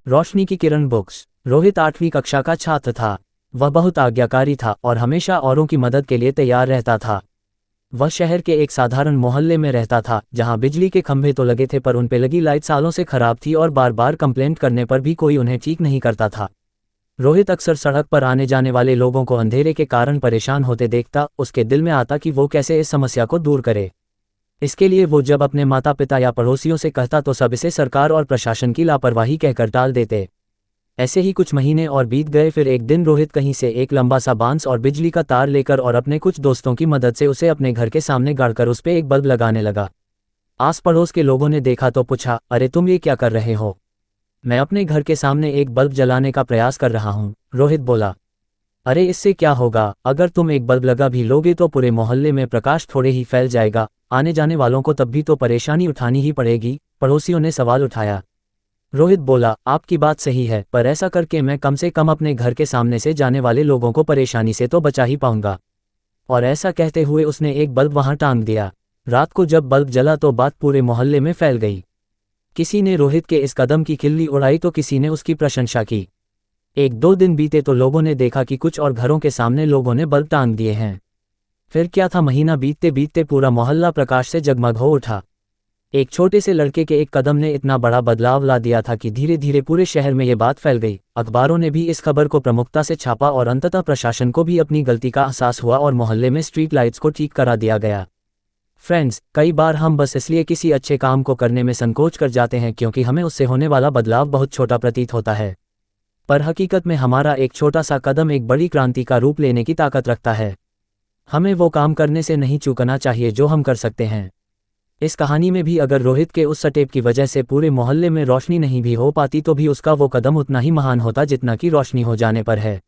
रोशनी की किरण बुक्स। रोहित 8वीं कक्षा का छात्र था। वह बहुत आज्ञाकारी था और हमेशा औरों की मदद के लिए तैयार रहता था। वह शहर के एक साधारण मोहल्ले में रहता था जहां बिजली के खंभे तो लगे थे पर उन पे लगी लाइट सालों से खराब थी और बार बार कंप्लेंट करने पर भी कोई उन्हें ठीक नहीं करता था। रोहित अक्सर सड़क पर आने जाने वाले लोगों को अंधेरे के कारण परेशान होते देखता। उसके दिल में आता कि वो कैसे इस समस्या को दूर करे। इसके लिए वो जब अपने माता पिता या पड़ोसियों से कहता तो सब इसे सरकार और प्रशासन की लापरवाही कहकर टाल देते। ऐसे ही कुछ महीने और बीत गए। फिर एक दिन रोहित कहीं से एक लंबा सा बांस और बिजली का तार लेकर और अपने कुछ दोस्तों की मदद से उसे अपने घर के सामने गाड़कर उस पर एक बल्ब लगाने लगा। आस पड़ोस के लोगों ने देखा तो पूछा, अरे तुम ये क्या कर रहे हो? मैं अपने घर के सामने एक बल्ब जलाने का प्रयास कर रहा हूँ, रोहित बोला। अरे इससे क्या होगा, अगर तुम एक बल्ब लगा भी लोगे तो पूरे मोहल्ले में प्रकाश थोड़े ही फैल जाएगा, आने जाने वालों को तब भी तो परेशानी उठानी ही पड़ेगी, पड़ोसियों ने सवाल उठाया। रोहित बोला, आपकी बात सही है, पर ऐसा करके मैं कम से कम अपने घर के सामने से जाने वाले लोगों को परेशानी से तो बचा ही पाऊंगा। और ऐसा कहते हुए उसने एक बल्ब वहां टांग दिया। रात को जब बल्ब जला तो बात पूरे मोहल्ले में फैल गई। किसी ने रोहित के इस कदम की खिल्ली उड़ाई तो किसी ने उसकी प्रशंसा की। एक दो दिन बीते तो लोगों ने देखा कि कुछ और घरों के सामने लोगों ने बल्ब टांग दिए हैं। फिर क्या था, महीना बीतते बीतते पूरा मोहल्ला प्रकाश से जगमग हो उठा। एक छोटे से लड़के के एक कदम ने इतना बड़ा बदलाव ला दिया था कि धीरे धीरे पूरे शहर में ये बात फैल गई। अखबारों ने भी इस खबर को प्रमुखता से छापा और अंततः प्रशासन को भी अपनी गलती का एहसास हुआ और मोहल्ले में स्ट्रीट लाइट्स को ठीक करा दिया गया। फ्रेंड्स, कई बार हम बस इसलिए किसी अच्छे काम को करने में संकोच कर जाते हैं क्योंकि हमें उससे होने वाला बदलाव बहुत छोटा प्रतीत होता है, पर हकीकत में हमारा एक छोटा सा कदम एक बड़ी क्रांति का रूप लेने की ताकत रखता है। हमें वो काम करने से नहीं चूकना चाहिए जो हम कर सकते हैं। इस कहानी में भी अगर रोहित के उस स्टेप की वजह से पूरे मोहल्ले में रोशनी नहीं भी हो पाती तो भी उसका वो कदम उतना ही महान होता जितना कि रोशनी हो जाने पर है।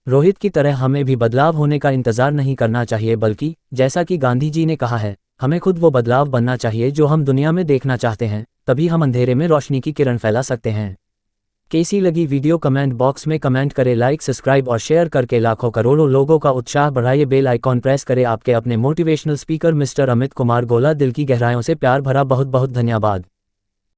रोहित की तरह हमें भी बदलाव होने का इंतजार नहीं करना चाहिए, बल्कि जैसा कि गांधी जी ने कहा है, हमें खुद वो बदलाव बनना चाहिए जो हम दुनिया में देखना चाहते हैं। तभी हम अंधेरे में रोशनी की किरण फैला सकते हैं। कैसी लगी वीडियो कमेंट बॉक्स में कमेंट करें। लाइक, सब्सक्राइब और शेयर करके लाखों करोड़ों लोगों का उत्साह बढ़ाइए। बेल आइकॉन प्रेस करें। आपके अपने motivational speaker mister Amit Kumar गोला। दिल की गहराइयों से प्यार भरा बहुत बहुत धन्यवाद।